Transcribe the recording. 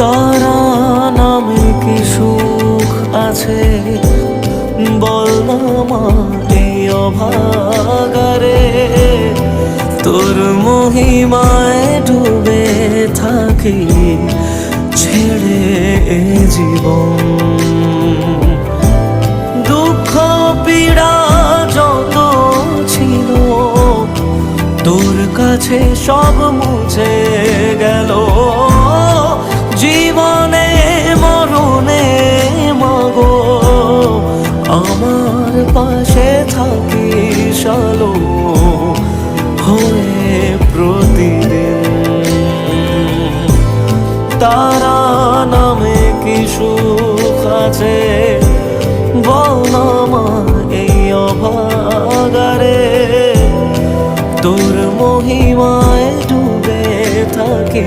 তারা নামে কি সুখ আছে বল না মা এই অভাগারে। তোর মহিমায় ডুবে থাকি ছেড়ে এ জীবন। দুঃখ পীড়া যত ছিল তোর কাছে সব মুছে গেল। জীবনে মরণে মাগো আমার পাশে থাকিস আলো হয়ে প্রতিদিন। তারা নামে কি সুখ আছে বল না মা এই অভাগারে। তোর মহিমায় ডুবে থাকি